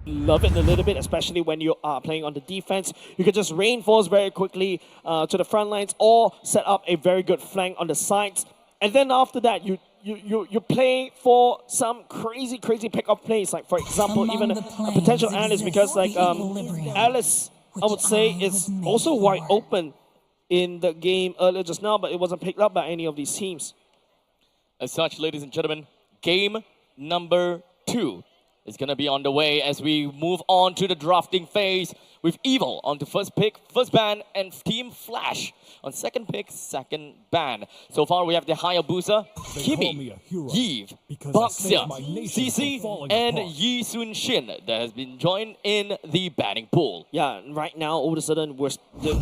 love it a little bit, especially when you are playing on the defense. You can just reinforce very quickly to the front lines or set up a very good flank on the sides. And then after that, you play for some crazy pick-up plays. Like, for example, even a potential Alice, because like Alice, I would say, is also wide open in the game earlier just now, but it wasn't picked up by any of these teams. As such, ladies and gentlemen, game number 2 is going to be on the way as we move on to the drafting phase with Evil on to first pick, first ban, and Team Flash on second pick, second ban. So far, we have the Hayabusa, Kimi, Yves, Baxia, CC, and Yi Sun Shin that has been joined in the banning pool. Yeah, right now, all of a sudden,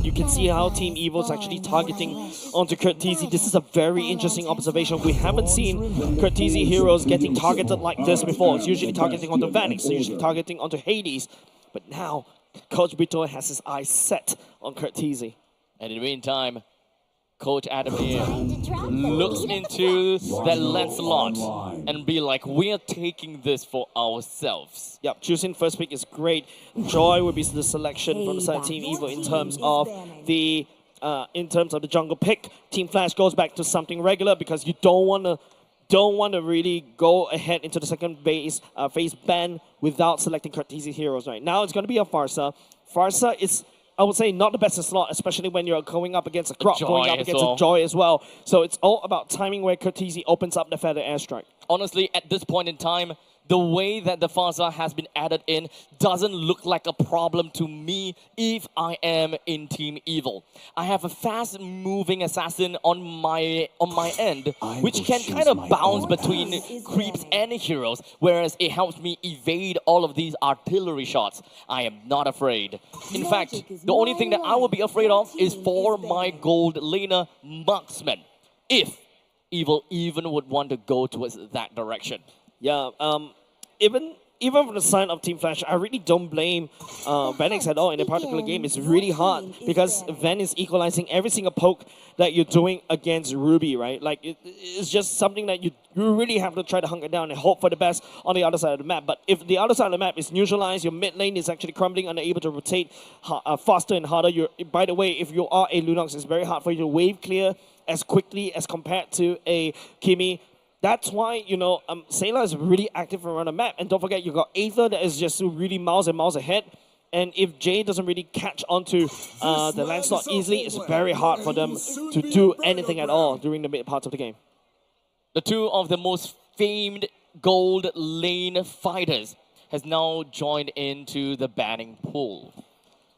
you can see how Team Evil is actually targeting onto Curtizi. This is a very interesting observation. We haven't seen Curtizi heroes getting targeted like this before. It's usually targeting onto Vanix, it's usually targeting onto Hades. But now, Coach Brito has his eyes set on Curtizi. And in the meantime, Coach Adam here looks into that Lancelot and be like, we're taking this for ourselves. Yep, choosing first pick is great. Joy will be the selection from the side of Team Evil in terms of the jungle pick. Team Flash goes back to something regular because you don't want to really go ahead into the second phase ban without selecting Curtizi heroes right now. It's going to be a Farsa. Farsa is, I would say, not the best slot, especially when you're going up against a Crop, going up against a Joy as well. So it's all about timing where Curtizi opens up the Feather Airstrike. Honestly, at this point in time, the way that the Farsa has been added in doesn't look like a problem to me if I am in Team Evil. I have a fast-moving assassin on my end, which can kind of bounce between creeps and heroes, whereas it helps me evade all of these artillery shots. I am not afraid. In fact, the only thing that I will be afraid of is for my gold laner marksman, if Evil even would want to go towards that direction. Yeah, even from the side of Team Flash, I really don't blame Vanix at all in a particular game. It's really hard because Van is equalizing every single poke that you're doing against Ruby, right? Like, it's just something that you really have to try to hunker down and hope for the best on the other side of the map. But if the other side of the map is neutralized, your mid lane is actually crumbling, unable to rotate faster and harder. By the way, if you are a Lunox, it's very hard for you to wave clear as quickly as compared to a Kimi. That's why, Sayla is really active around the map. And don't forget, you got Aether that is just really miles and miles ahead. And if Jay doesn't really catch onto the Lancelot easily, it's very hard for them to do anything at all during the mid parts of the game. The two of the most famed gold lane fighters has now joined into the banning pool.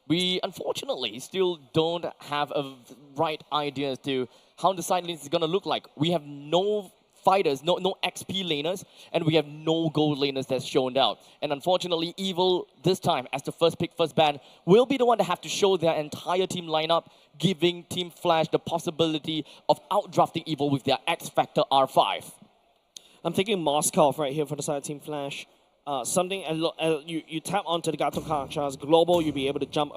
We, unfortunately, still don't have a right idea as to how the side lanes is going to look like. We have no fighters, no XP laners, and we have no gold laners that's shown out. And unfortunately, Evil, this time, as the first pick, first ban, will be the one that have to show their entire team lineup, giving Team Flash the possibility of outdrafting Evil with their X Factor R5. I'm thinking Moskov right here for the side of Team Flash. Something, you tap onto the Gato Kachas Global, you'll be able to jump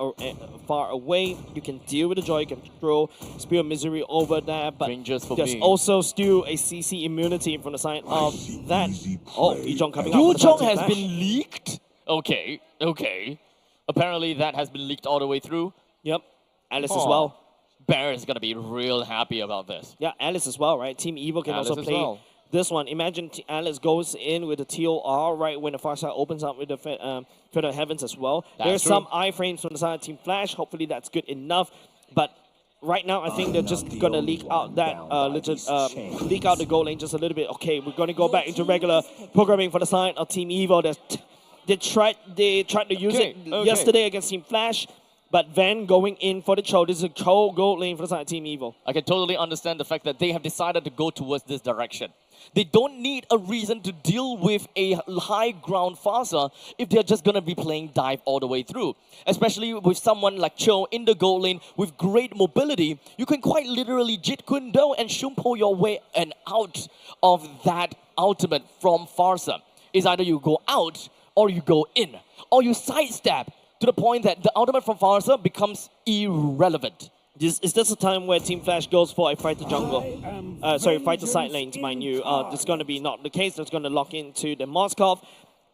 far away. You can deal with the Joy, you can throw Spear of Misery over there, but there's also still a CC immunity from the side of that. Oh, Yuzhong coming up. Yuzhong has been leaked? Okay. Apparently that has been leaked all the way through. Yep, Alice as well. Bear is going to be real happy about this. Yeah, Alice as well, right? Team Evil can also play this one. Imagine Alice goes in with the TOR right when the far side opens up with the Feather Heavens as well. There's some iframes from the side of Team Flash. Hopefully that's good enough. But right now, I think they're just going to leak out that leak out the goal lane just a little bit. Okay, we're going to go back into regular programming for the side of Team Evil. They tried to use it yesterday against Team Flash. But Van going in for the Cho. This is a Cho gold lane for the side of Team Evil. I can totally understand the fact that they have decided to go towards this direction. They don't need a reason to deal with a high ground Farsa if they're just going to be playing dive all the way through. Especially with someone like Cho in the gold lane with great mobility, you can quite literally Jit Kundo and Shumpo your way and out of that ultimate from Farsa. It's either you go out or you go in or you sidestep to the point that the ultimate from Farsa becomes irrelevant. Is this a time where Team Flash goes for a fighter jungle? Fighter side lanes, mind you. It's going to be not the case. That's going to lock into the Moskov.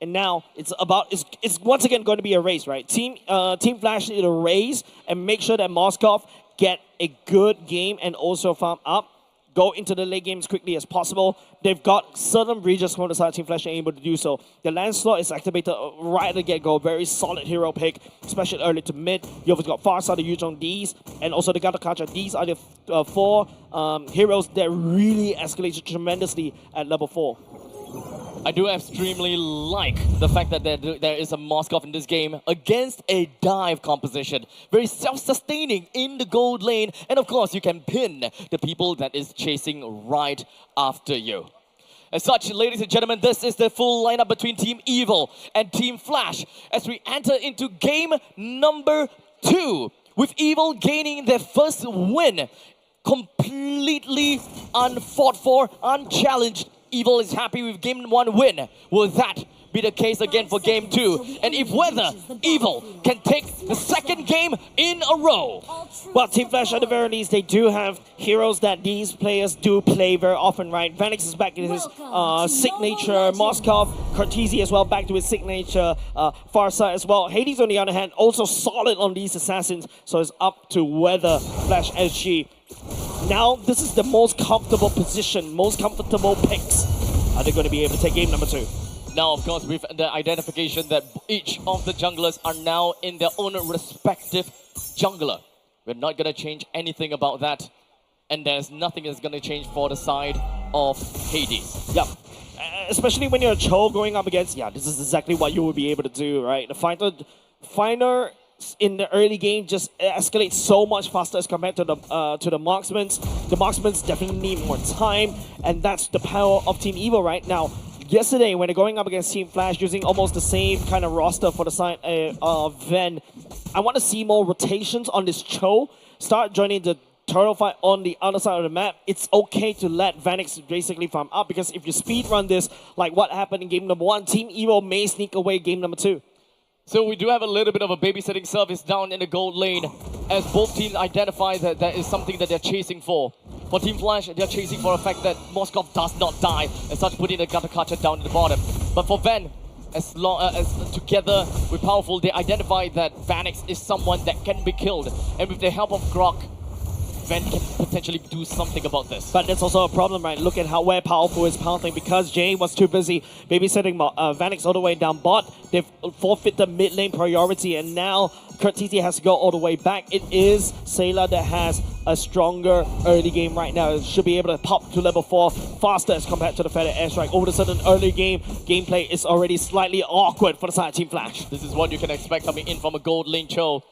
And now it's once again going to be a race, right? Team Flash need to race and make sure that Moskov get a good game and also farm up. Go into the late game as quickly as possible. They've got certain bridges from the side. Team Flash are able to do so. The Lancelot is activated right at the get-go. Very solid hero pick, especially early to mid. You also got Farsight to use on these, and also the Gatakacha. These are the four heroes that really escalated tremendously at level 4. I do extremely like the fact that there is a Moskov in this game against a dive composition. Very self-sustaining in the gold lane. And of course, you can pin the people that is chasing right after you. As such, ladies and gentlemen, this is the full lineup between Team Evil and Team Flash as we enter into game number 2, with Evil gaining their first win, completely unfought for, unchallenged. Evil is happy with game 1 win. Will that be the case again for game 2? And if whether Evil can take the second game in a row. Well, Team Flash at the very least, they do have heroes that these players do play very often, right? Vanix is back in his signature, Moskov, Cartesi as well, back to his signature, Farsight as well. Hades on the other hand, also solid on these assassins, so it's up to whether Flash SG. Now, this is the most comfortable position, most comfortable picks. Are they going to be able to take game number 2? Now, of course, with the identification that each of the junglers are now in their own respective jungler. We're not going to change anything about that. And there's nothing that's going to change for the side of Hades. Yep. Especially when you're a Cho going up against, this is exactly what you will be able to do, right? The fighter in the early game just escalates so much faster as compared to the marksmen. The marksmen definitely need more time, and that's the power of Team Evil right now. Yesterday, when they're going up against Team Flash using almost the same kind of roster for the side of Ven, I want to see more rotations on this Cho. Start joining the turtle fight on the other side of the map. It's okay to let Vanix basically farm up, because if you speedrun this, like what happened in game number 1, Team Evil may sneak away game number 2. So we do have a little bit of a babysitting service down in the gold lane as both teams identify that there is something that they're chasing for. For Team Flash, they're chasing for the fact that Moskov does not die, and such putting the Gatakacha down at the bottom. But for Ven, as long as together with Powerful, they identify that Vanix is someone that can be killed. And with the help of Grok, Ven can potentially do something about this. But that's also a problem, right? Look at where Powerful is pouncing, because Jay was too busy babysitting Vanix all the way down bot. They've forfeit the mid lane priority, and now Cartesi has to go all the way back. It is Sailor that has a stronger early game right now. It should be able to pop to level 4 faster as compared to the Feather Airstrike. Over the sudden, early gameplay is already slightly awkward for the side of Team Flash. This is what you can expect coming in from a gold lane Cho.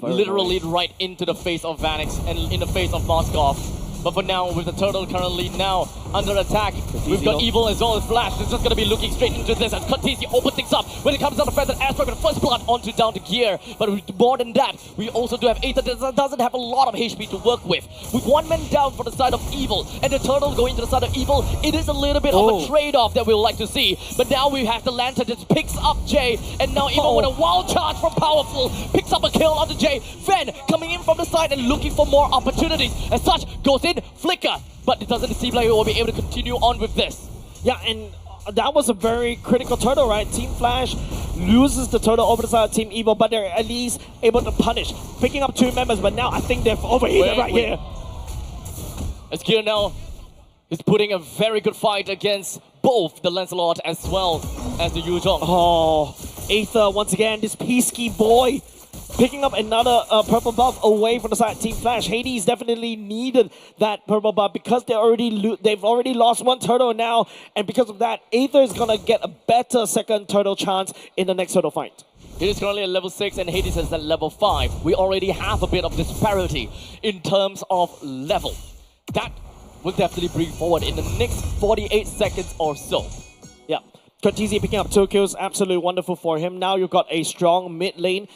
Literally right into the face of Vanix and in the face of Moskov. But for now, with the turtle currently now under attack, we've got Evil as well as Flash. They're just going to be looking straight into this as Cartesi opens things up when it comes down to Feather Airstrike with the first blood onto down to Gear. But more than that, we also do have Aether that doesn't have a lot of HP to work with. With one man down for the side of Evil and the turtle going to the side of Evil, it is a little bit of a trade-off that we would like to see. But now we have the Lantern that picks up Jay, and now Evil with a wild charge from Powerful picks up a kill onto Jay. Ven coming in from the side and looking for more opportunities. As such, goes in, flicker, but it doesn't seem like he will be able to continue on with this. Yeah, and that was a very critical turtle, right? Team Flash loses the turtle over the side of Team Evil, but they're at least able to punish, picking up 2 members, but now I think they've overheated here. As Gear now is putting a very good fight against both the Lancelot as well as the Yuzhong. Oh, Aether once again, this Peasky boy, picking up another purple buff away from the side of Team Flash. Hades definitely needed that purple buff because they've already lost 1 turtle now, and because of that, Aether is gonna get a better second turtle chance in the next turtle fight. It is currently at level 6 and Hades is at level 5. We already have a bit of disparity in terms of level. That will definitely bring forward in the next 48 seconds or so. Yeah. Cartesi picking up 2 kills, absolutely wonderful for him. Now you've got a strong mid lane.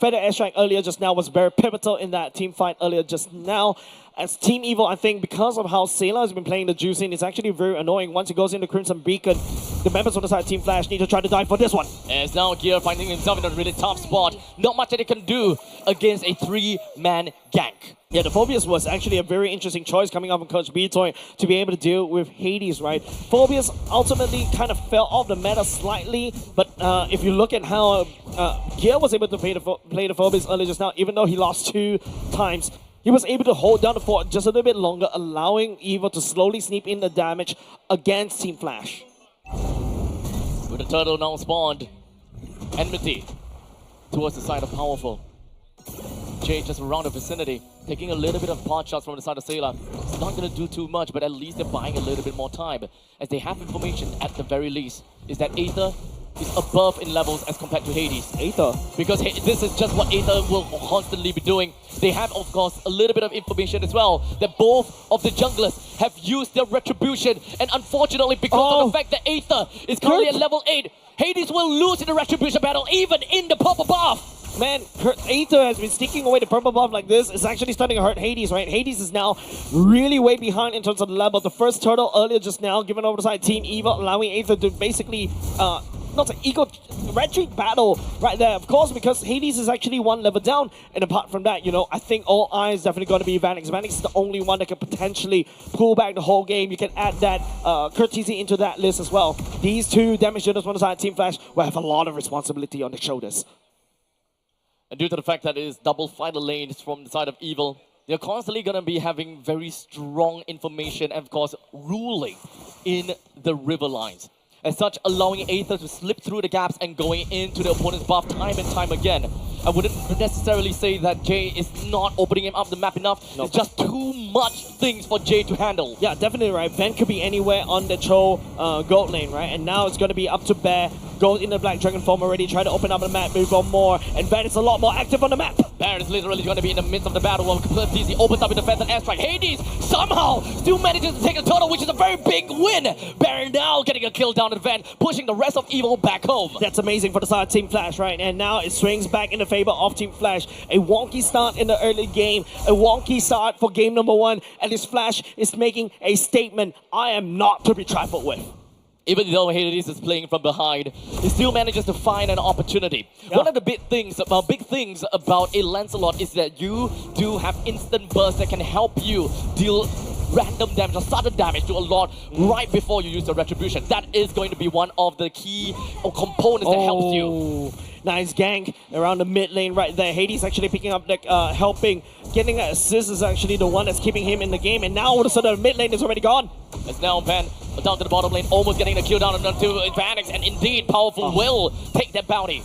Feather Airstrike earlier just now was very pivotal in that team fight earlier just now. as Team Evil, I think because of how Sailor has been playing the juice in, it's actually very annoying. Once he goes into Crimson Beacon, the members on the side of Team Flash need to try to dive for this one. As now Gear finding himself in a really tough spot. Not much that he can do against a 3-man gank. Yeah, the Phobius was actually a very interesting choice coming up from Coach B-Toy to be able to deal with Hades, right? Phobius ultimately kind of fell off the meta slightly, but if you look at how Gear was able to play the Phobius earlier just now, even though he lost 2 times, he was able to hold down the fort just a little bit longer, allowing Evil to slowly sneak in the damage against Team Flash. With the turtle now spawned, enmity towards the side of Powerful. Jay just around the vicinity, taking a little bit of pot shots from the side of Sailor. It's not going to do too much, but at least they're buying a little bit more time, as they have information at the very least, is that Aether is above in levels as compared to Hades. Aether. Because this is just what Aether will constantly be doing. They have, of course, a little bit of information as well, that both of the junglers have used their retribution, and unfortunately, because of the fact that Aether is currently at level 8, Hades will lose in the retribution battle, even in the purple buff. Man, Aether has been sneaking away the purple buff like this. It's actually starting to hurt Hades, right? Hades is now really way behind in terms of the level. The first turtle earlier just now given over the side Team Evil, allowing Aether to basically not an equal retreat battle right there, of course, because Hades is actually 1 level down. And apart from that, you know, I think all eyes definitely going to be Vanix. Vanix is the only one that can potentially pull back the whole game. You can add that Courtesy into that list as well. These 2 damage dealers on the side of Team Flash will have a lot of responsibility on their shoulders. And due to the fact that it is double fighter lanes from the side of Evil, they're constantly going to be having very strong information and, of course, ruling in the river lines. As such, allowing Aether to slip through the gaps and going into the opponent's buff time and time again. I wouldn't necessarily say that Jay is not opening him up the map enough. It's just too much things for Jay to handle. Yeah, definitely right. Ven could be anywhere on the Cho gold lane, right? And now it's going to be up to Bear. Goes in the Black Dragon form already, try to open up the map, move on more, and Ven is a lot more active on the map. Baron is literally going to be in the midst of the battle while Courtesy opens up in the defense and airstrike. Hades somehow still manages to take a turtle, which is a very big win. Baron now getting a kill down the Ven, pushing the rest of Evil back home. That's amazing for the side of Team Flash, right? And now it swings back in the favor of Team Flash. A wonky start in the early game, a wonky start for game number 1, and this Flash is making a statement I am not to be trifled with. Even though Hades is playing from behind, he still manages to find an opportunity. Yeah. One of the big things about a Lancelot is that you do have instant burst that can help you deal random damage or sudden damage to a lot right before you use the retribution. That is going to be one of the key components that helps you. Nice gank around the mid lane right there. Hades actually picking up the helping. Getting an assist is actually the one that's keeping him in the game. And now all of a sudden the mid lane is already gone. It's now Van down to the bottom lane, almost getting the kill down onto Vanix. And indeed, Powerful will take that bounty.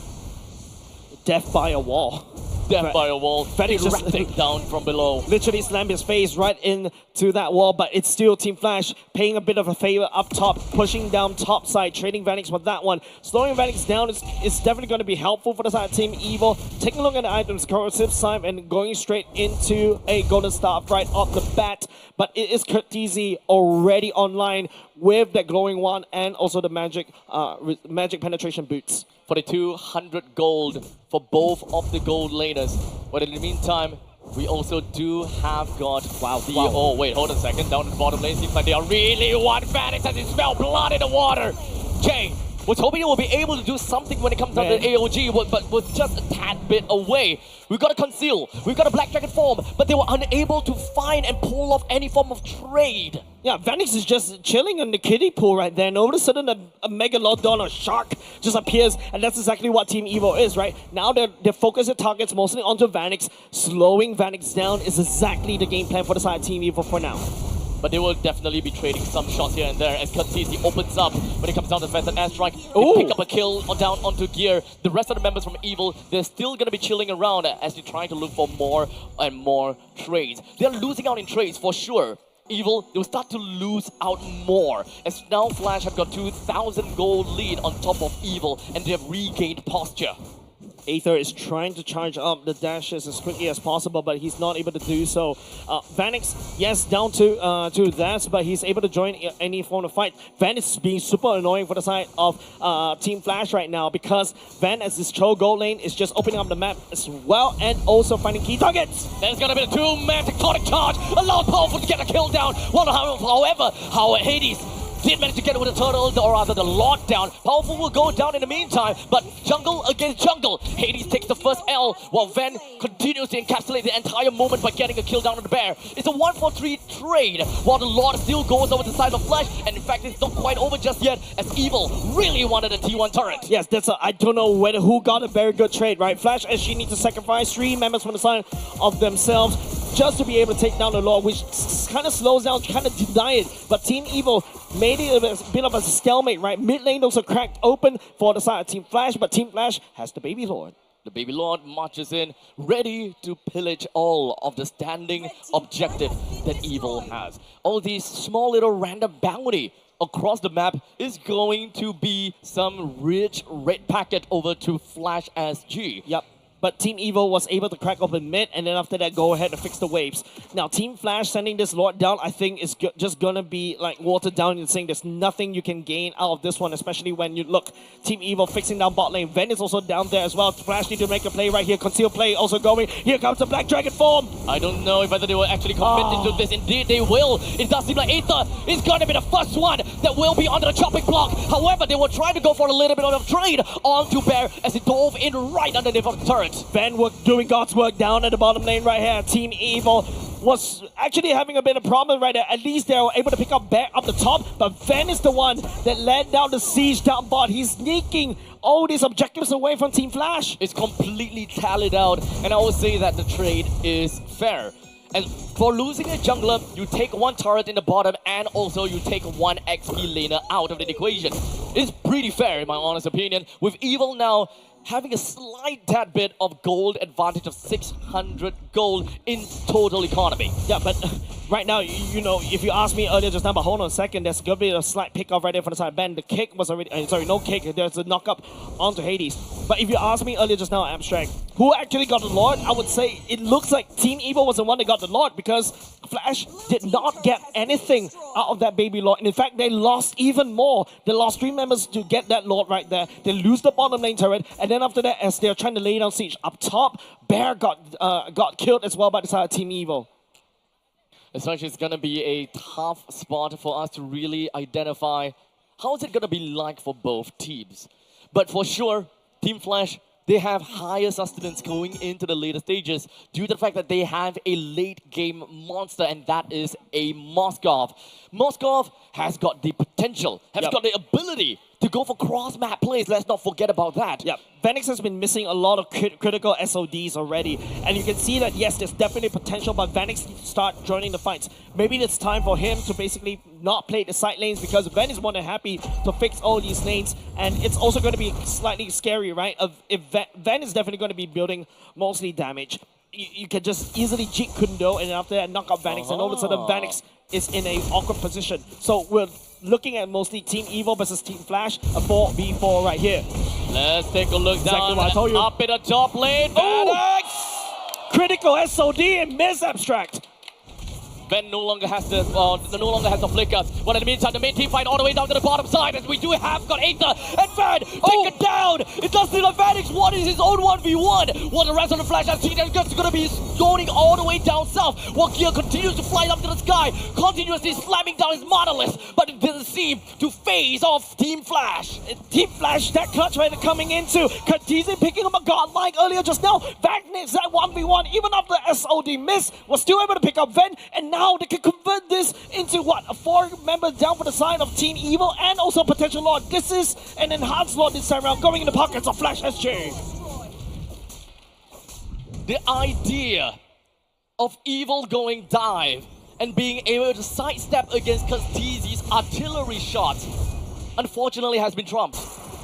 Death by a wall. Death by a wall. Vanix just erratic down from below. Literally slammed his face right into that wall, but it's still Team Flash paying a bit of a favor up top, pushing down top side, trading Vanix with that one. Slowing Vanix down is definitely going to be helpful for the side of Team Evil. Taking a look at the items, Corrosive Slime, and going straight into a Golden Staff right off the bat. But it is Courtesy already online with that glowing one and also the magic penetration boots. For the 200 gold for both of the gold laners. But in the meantime, we also do have got... Oh, wait, hold on a second. Down in the bottom lane, seems like they are really one Vanix as they smell blood in the water. Jay was hoping he will be able to do something when it comes down to the AOG, but was just a tad bit away. We've got a conceal, we've got a Black Dragon form, but they were unable to find and pull off any form of trade. Yeah, Vanix is just chilling in the kiddie pool right there, and all of a sudden a Megalodon or shark just appears, and that's exactly what Team Evo is, right? Now they're focusing their targets mostly onto Vanix. Slowing Vanix down is exactly the game plan for the side of Team Evo for now. But they will definitely be trading some shots here and there as Courtesy opens up when it comes down to defense and airstrike. They pick up a kill down onto Gear. The rest of the members from Evil, they're still going to be chilling around as they try to look for more and more trades. They're losing out in trades for sure. Evil, they will start to lose out more as now Flash have got 2,000 gold lead on top of Evil and they have regained posture. Aether is trying to charge up the dashes as quickly as possible, but he's not able to do so. Vanix, yes, down to that, but he's able to join any form of fight. Van is being super annoying for the side of Team Flash right now because Van, as this Cho gold lane, is just opening up the map as well and also finding key targets. There's gonna be a two-man tectonic charge, allowed Powerful to get a kill down. However, how Hades did manage to get with the turtle, or rather the Lord down. Powerful will go down in the meantime, but jungle against jungle. Hades takes the first L, while Ven continues to encapsulate the entire moment by getting a kill down on the bear. It's a 1-4-3 trade, while the Lord still goes over the side of Flash, and in fact it's not quite over just yet, as Evil really wanted a T1 turret. Yes, I don't know who got a very good trade, right? Flash actually needs to sacrifice 3 members from the side of themselves just to be able to take down the Lord, which kind of slows down, kind of deny it. But Team Evil made it a bit of a stalemate, right? Mid lane also cracked open for the side of Team Flash, but Team Flash has the Baby Lord. The Baby Lord marches in, ready to pillage all of the standing objective that Evil has. All these small little random bounty across the map is going to be some rich red packet over to Flash SG. Yep. But Team Evil was able to crack open mid, and then after that, go ahead and fix the waves. Now, Team Flash sending this Lord down, I think, is just gonna be like watered down and saying there's nothing you can gain out of this one, especially when you look. Team Evil fixing down bot lane. Ven is also down there as well. Flash need to make a play right here. Conceal play also going. Here comes the Black Dragon form. I don't know whether they will actually commit into this. Indeed, they will. It does seem like Aether is going to be the first one that will be under the chopping block. However, they were trying to go for a little bit of a trade onto Bear as he dove in right underneath of the turret. Ven doing God's work down at the bottom lane right here. Team Evil was actually having a bit of problem right there. At least they were able to pick up Bear up the top, but Ven is the one that led down the siege down bot. He's sneaking all these objectives away from Team Flash. It's completely tallied out, and I will say that the trade is fair. And for losing a jungler, you take 1 turret in the bottom, and also you take 1 XP laner out of the equation. It's pretty fair, in my honest opinion, with Evil now having a slight tad bit of gold advantage of 600 gold in total economy. Yeah, but right now, you know, if you asked me earlier just now, but hold on a second, there's going to be a slight pick off right there for the side. Ben, the kick was already, sorry, no kick, there's a knock up onto Hades. But if you asked me earlier just now, Abstract, who actually got the Lord, I would say it looks like Team Evil was the one that got the Lord because Flash did not get anything out of that Baby Lord. And in fact, they lost even more. They lost 3 members to get that Lord right there. They lose the bottom lane turret, and then after that, as they're trying to lay down siege up top, Bear got killed as well by the side of Team Evil. As such, it's going to be a tough spot for us to really identify how is it going to be like for both teams. But for sure, Team Flash, they have higher sustenance going into the later stages due to the fact that they have a late game monster, and that is a Moskov. Moskov has got the potential, has got the ability to go for cross-map plays. Let's not forget about that. Yeah, Vanix has been missing a lot of critical SODs already. And you can see that, yes, there's definitely potential, but Vanix start joining the fights. Maybe it's time for him to basically not play the side lanes because Ven is more than happy to fix all these lanes. And it's also going to be slightly scary, right? If Ven is definitely going to be building mostly damage. You can just easily Jig Kundo and after that knock out Vanix, and all of a sudden Vanix is in a awkward position. So we're looking at mostly Team Evil versus Team Flash, a 4v4 right here. Let's take a look down what I told you. up in the top lane. Vanix! Critical SOD and miss Abstract. Ben no longer has the flicker. But in the meantime, the main team fight all the way down to the bottom side as we do have got Aether and Van take it down. It does seem like Vanix one is his own 1v1. While the rest of the Flash has seen is going to be going all the way down south. While Gear continues to fly up to the sky, continuously slamming down his monolith. But it doesn't seem to phase off Team Flash. Team Flash, that clutch right coming into. Decisive picking up a godlike earlier just now. Vanix that 1v1, even after the SOD miss, was still able to pick up Ven, and now they can convert this into what? A 4-member down for the side of Team Evil and also potential Lord. This is an enhanced Lord this time around, going in the pockets of Flash SJ. The idea of Evil going dive and being able to sidestep against Decisive's artillery shots unfortunately has been trumped,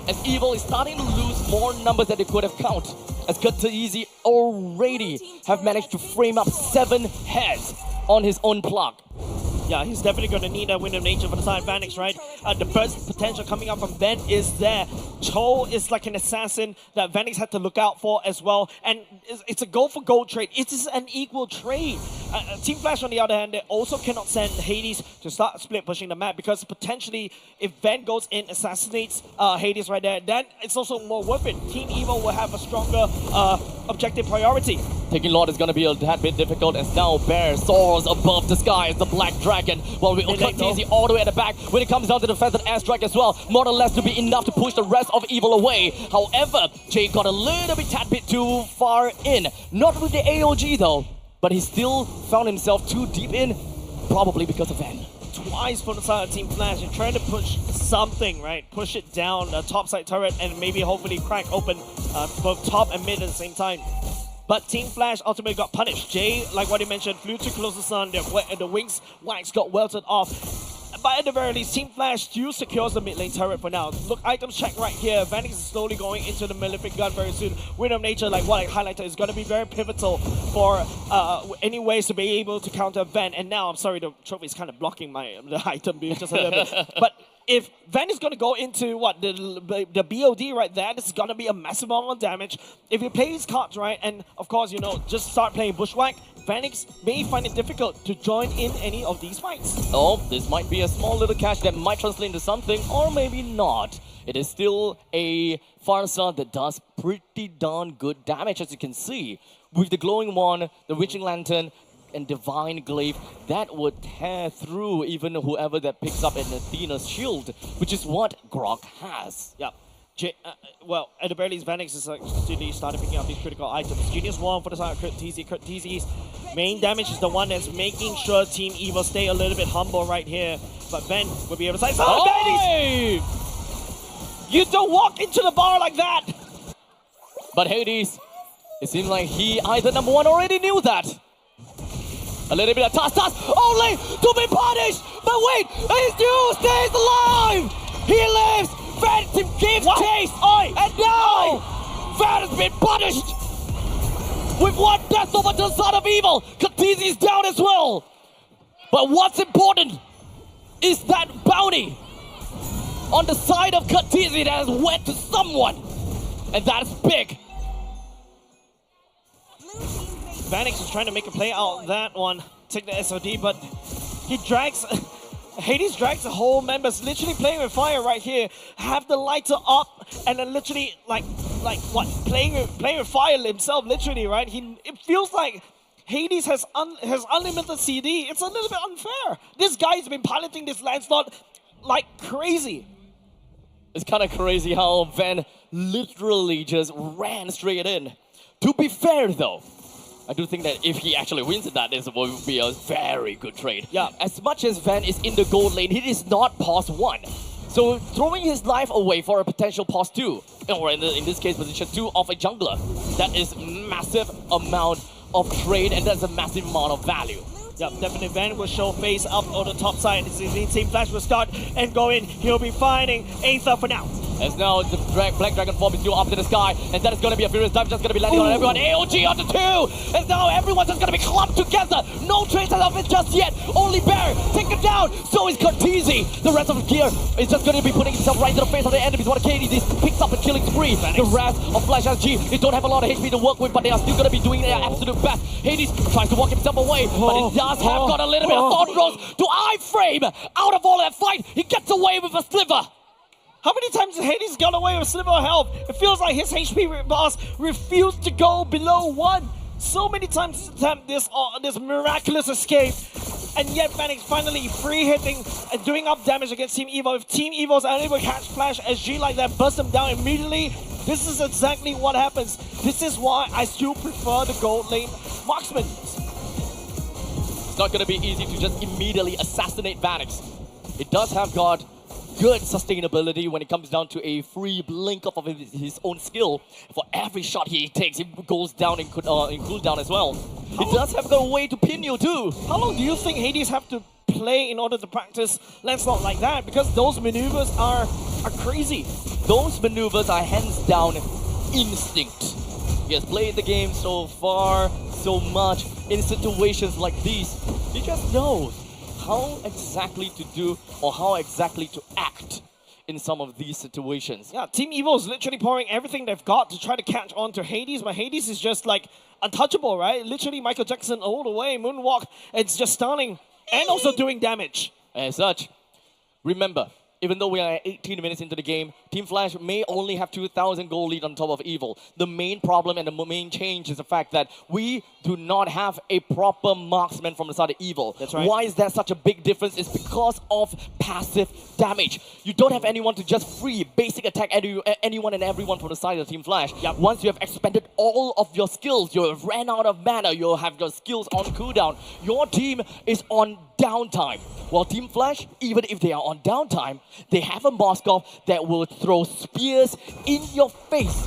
as Evil is starting to lose more numbers than they could have counted, as Decisive already have managed to frame up 7 heads on his own plug. Yeah, he's definitely going to need a Wind of Nature for the side of Vanix, right? The burst potential coming out from Ben is there. Cho is like an assassin that Vanix had to look out for as well. And it's a goal-for-goal trade. It is an equal trade. Team Flash, on the other hand, they also cannot send Hades to start split pushing the map because potentially if Van goes in, assassinates Hades right there, then it's also more worth it. Team Evo will have a stronger objective priority. Taking Lord is going to be a tad bit difficult as now Bear soars above the sky as the Black Dragon. While we cut Teasy all the way at the back when it comes down to the Feathered Airstrike as well. More or less to be enough to push the rest of Evil away. However, Jay got a little bit tad bit too far in. Not with the AOG though, but he still found himself too deep in, probably because of Van. Twice for the side of Team Flash. You're trying to push something, right? Push it down the top side turret and maybe hopefully crack open both top and mid at the same time. But Team Flash ultimately got punished. Jay, like what he mentioned, flew too close to the sun. The wings wax got welted off. But at the very least, Team Flash still secures the mid lane turret for now. Look, items check right here. Vanix is slowly going into the Malefic Gun very soon. Wind of Nature, like what I highlighted, is going to be very pivotal for any ways to be able to counter Van. And now, I'm sorry, the trophy is kind of blocking the item build just a little bit. But if Van is going to go into what the BOD right there, this is going to be a massive amount of damage. If he plays cards right, and of course, you know, just start playing Bushwhack, Vanix may find it difficult to join in any of these fights. Oh, this might be a small little catch that might translate into something, or maybe not. It is still a Farsa that does pretty darn good damage, as you can see. With the Glowing Wand, the Witching Lantern, and Divine Glaive, that would tear through even whoever that picks up an Athena's shield, which is what Grok has. Yeah. Well, at the very least, Vanix is actually started picking up these critical items. Genius Wand for the side of Kurt TZ's main damage is the one that's making sure Team Evil stay a little bit humble right here. But Ben will be able to say, Hades! You don't walk into the bar like that! But Hades, it seems like he either number one already knew that. A little bit of toss, only to be punished! But wait, he still stays alive! He lives! Phantom gives chase! And now, Van has been punished! With one death over to the Son of Evil! Kha'Zix is down as well! But what's important is that bounty on the side of Kha'Zix that has went to someone! And that is big! Vanix is trying to make a play out of that one, take the SOD, but he drags... Hades drags the whole members, literally playing with fire right here. Have the lighter up, and then literally like what? Playing with fire himself, literally, right? It feels like Hades has unlimited CD. It's a little bit unfair. This guy's been piloting this Lancelot like crazy. It's kind of crazy how Van literally just ran straight in. To be fair, though, I do think that if he actually wins that, this will be a very good trade. Yeah. As much as Van is in the gold lane, he is not pause 1. So throwing his life away for a potential pause 2, or in this case, position 2 of a jungler, that is massive amount of trade, and that's a massive amount of value. Yep, definitely Van will show face up on the top side. Team Flash will start and go in. He'll be finding Aether for now. As now the Black Dragon form is due up to the sky, and that is going to be a furious dive, just going to be landing on everyone. AOG on the 2! As now everyone's just going to be clumped together. No traces of it just yet. Only Bear taken down. So is Kha'Zix. The rest of the gear is just going to be putting himself right into the face of the enemies. What KD picks up a killing spree. The rest of Flash SG, they don't have a lot of HP to work with, but they are still going to be doing their absolute best. Hades tries to walk himself away, but it does have got a little bit of thought throws to iframe. Out of all that fight, he gets away with a sliver. How many times has Hades gone away with sliver of health? It feels like his HP bars refused to go below 1. So many times attempt this miraculous escape. And yet Vanix finally free hitting and doing up damage against Team Evo. If Team Evo is unable to catch Flash SG like that, bust them down immediately, this is exactly what happens. This is why I still prefer the gold lane marksman. It's not going to be easy to just immediately assassinate Vanix. It does have got good sustainability when it comes down to a free blink of his own skill. For every shot he takes, he goes down in cooldown as well. It does have got a way to pin you too. How long do you think Hades have to play in order to practice Lancelot like that? Because those maneuvers are crazy. Those maneuvers are hands down instinct. He has played the game so far, so much, in situations like these. He just knows how exactly to do or how exactly to act in some of these situations. Yeah, Team Evil is literally pouring everything they've got to try to catch on to Hades, but Hades is just like untouchable, right? Literally Michael Jackson all the way, moonwalk, it's just stunning and also doing damage. As such, remember, even though we are 18 minutes into the game, Team Flash may only have 2,000 gold lead on top of Evil. The main problem and the main change is the fact that we do not have a proper marksman from the side of Evil. That's right. Why is that such a big difference? It's because of passive damage. You don't have anyone to just free basic attack anyone and everyone from the side of Team Flash. Yep. Once you have expended all of your skills, you have ran out of mana, you have your skills on cooldown, your team is on downtime. While Team Flash, even if they are on downtime, they have a Moskov that will throw spears in your face,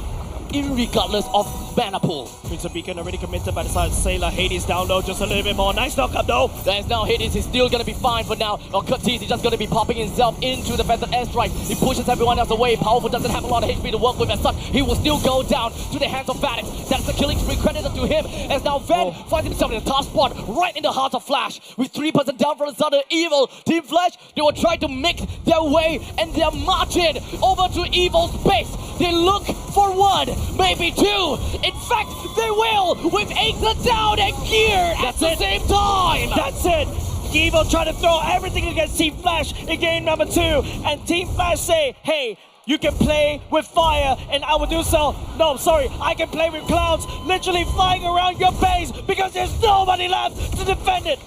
irregardless of mana pool. Crimson Beacon already committed by the side of Sailor. Hades down low just a little bit more. Nice knockup though. That's now Hades is still gonna be fine for now. Curtis is just gonna be popping himself into the Phantom Airstrike. He pushes everyone else away. Powerful doesn't have a lot of HP to work with as such. He will still go down to the hands of Vanix. That's the killing spree credited to him as now Van finds himself in a tough spot right in the heart of Flash. With 3% down from the side of Evil. Team Flash, they will try to make their way and their marching over to Evil's base. They look for one, maybe two. In fact, they will with Aether down and Gear at the same time. That's it. Evil trying to throw everything against Team Flash in game number 2. And Team Flash say, hey, you can play with fire and I will do so. No, sorry, I can play with clouds literally flying around your base because there's nobody left to defend it.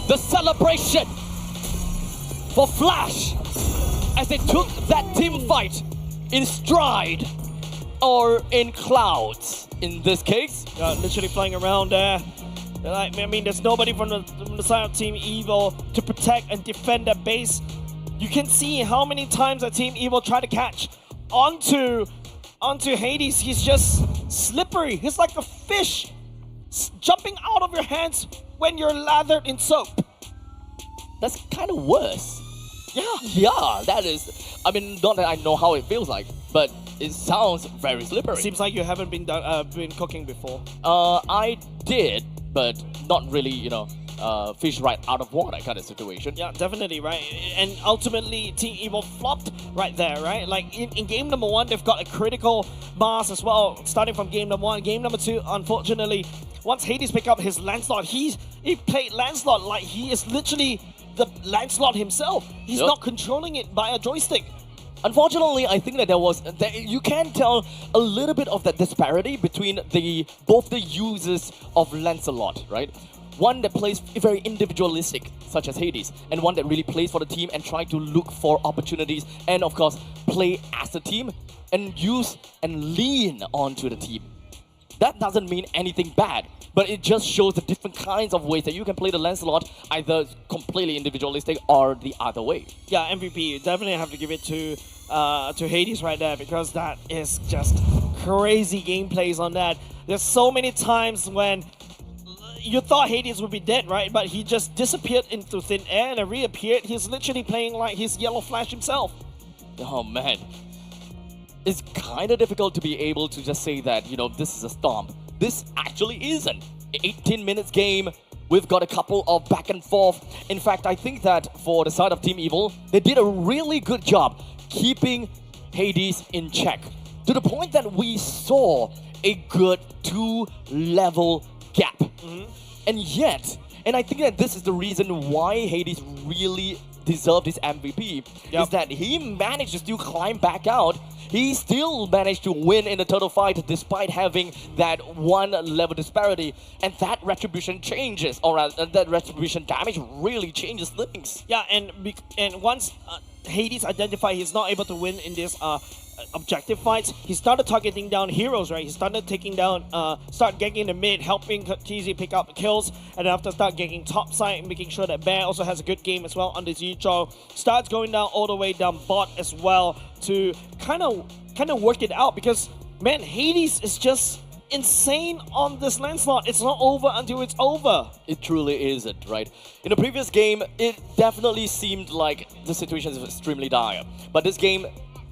The celebration for Flash as they took that team fight in stride or in clouds in this case. Literally flying around there. I mean, there's nobody from the side of Team Evil to protect and defend their base. You can see how many times that Team Evil try to catch onto Hades. He's just slippery. He's like a fish jumping out of your hands when you're lathered in soap. That's kind of worse. Yeah. Yeah, that is. I mean, not that I know how it feels like, but it sounds very slippery. Seems like you haven't been cooking before. I did, but not really, you know, fish right out of water kind of situation. Yeah, definitely, right? And ultimately, Team Evil flopped right there, right? Like, in game number 1, they've got a critical mass as well, starting from game number 1. Game number 2, unfortunately, once Hades picked up his Lancelot, he played Lancelot like he is literally the Lancelot himself. He's not controlling it by a joystick. Unfortunately, I think that you can tell a little bit of that disparity between both the users of Lancelot, right? One that plays very individualistic, such as Hades, and one that really plays for the team and try to look for opportunities and, of course, play as a team and use and lean onto the team. That doesn't mean anything bad, but it just shows the different kinds of ways that you can play the Lancelot, either completely individualistic or the other way. Yeah, MVP, you definitely have to give it to Hades right there, because that is just crazy gameplays on that. There's so many times when you thought Hades would be dead, right? But he just disappeared into thin air and then reappeared. He's literally playing like he's Yellow Flash himself. Oh man. It's kind of difficult to be able to just say that, you know, this is a stomp. This actually isn't. 18 minutes game, we've got a couple of back and forth. In fact, I think that for the side of Team Evil, they did a really good job keeping Hades in check. To the point that we saw a good 2-level gap. And yet, and I think that this is the reason why Hades really deserved his MVP, is that he managed to still climb back out. He still managed to win in the total fight despite having that 1-level disparity, and that retribution changes, or that retribution damage really changes things. Yeah, and once Hades identified he's not able to win in this objective fights, he started targeting down heroes, right? He started taking down, start ganking the mid, helping TZ pick up kills, and then after start ganking top side, making sure that Bear also has a good game as well on the Zicho. Starts going down all the way down bot as well to kind of work it out, because man, Hades is just insane on this Lancelot. It's not over until it's over. It truly isn't, right? In the previous game, it definitely seemed like the situation is extremely dire, but this game,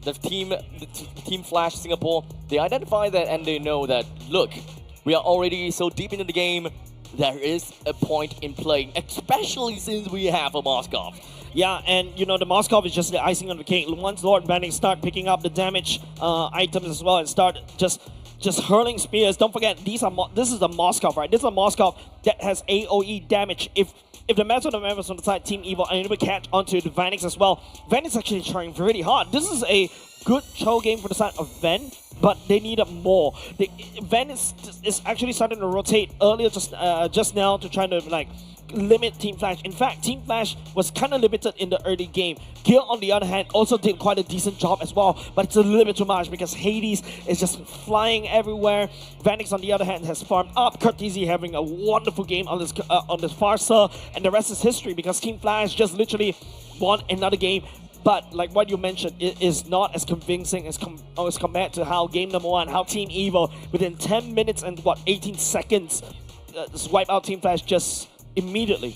the team Flash Singapore, they identify that and they know that, look, we are already so deep into the game, there is a point in playing, especially since we have a Moskov. Yeah, and you know the Moskov is just the icing on the cake. Once Lord Banning start picking up the damage items as well and start just hurling spears. Don't forget this is the Moskov, right? This is a Moskov that has AOE damage. If the rest of the members on the side Team Evil are able to catch onto the Vanix as well, Ven is actually trying really hard. This is a good Cho game for the side of Ven, but they need more. Ven is actually starting to rotate earlier just now to try to like limit Team Flash. In fact, Team Flash was kind of limited in the early game. Gil, on the other hand, also did quite a decent job as well, but it's a little bit too much because Hades is just flying everywhere. Vanix, on the other hand, has farmed up. Curtizy having a wonderful game on this Farsa, and the rest is history because Team Flash just literally won another game. But like what you mentioned, it is not as convincing as compared to how game number one, how Team Evil, within 10 minutes and 18 seconds, swipe out Team Flash just immediately.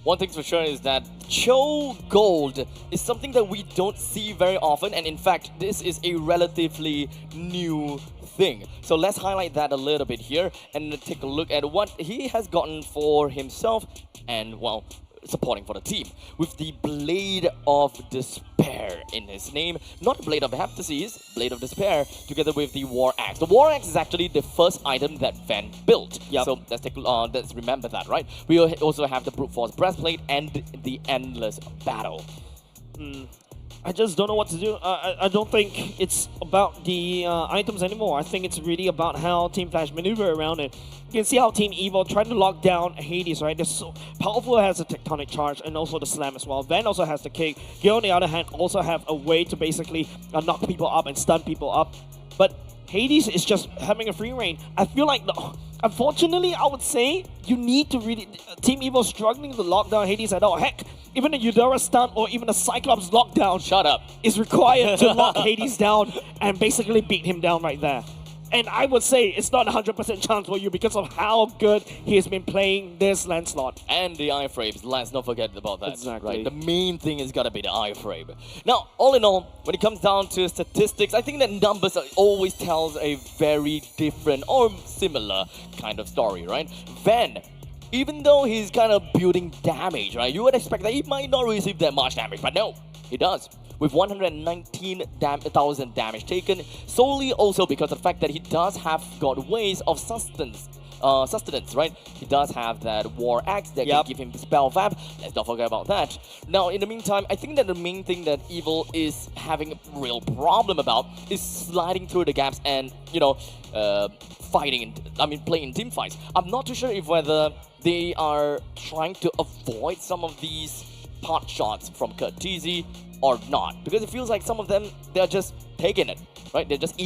One thing's for sure is that Cho Gold is something that we don't see very often, and in fact, this is a relatively new thing. So let's highlight that a little bit here and take a look at what he has gotten for himself and, well, supporting for the team. With the Blade of Despair in his name, not Blade of Heptases, Blade of Despair, together with the War Axe. The War Axe is actually the first item that Ven built. Yep. So let's remember that, right? We also have the Brute Force Breastplate and the Endless Battle. I just don't know what to do. I don't think it's about the items anymore. I think it's really about how Team Flash maneuver around it. You can see how Team Evil tried to lock down Hades, right? They're so powerful, has a tectonic charge and also the slam as well. Ven also has the kick. Gil, on the other hand, also have a way to basically knock people up and stun people up. But Hades is just having a free reign. I feel like, unfortunately, I would say you need to really... Team Evil struggling to lock down Hades at all. Heck, even a Eudora stun or even a Cyclops lockdown Shut up. is required to lock Hades down and basically beat him down right there. And I would say it's not a 100% chance for you because of how good he has been playing this Lancelot. And the iframes, let's not forget about that. Exactly. Right? The main thing is gotta be the iframe. Now, all in all, when it comes down to statistics, I think that numbers always tells a very different or similar kind of story, right? Ven, even though he's kind of building damage, right? You would expect that he might not receive that much damage, but no, he does. With 119,000 damage taken, solely also because of the fact that he does have got ways of sustenance, right? He does have that War Axe that can give him Spell Vap. Let's not forget about that. Now, in the meantime, I think that the main thing that Evil is having a real problem about is sliding through the gaps and, you know, playing in team fights. I'm not too sure if whether they are trying to avoid some of these pot shots from Curtizy or not, because it feels like some of them, they're just taking it, right? They're just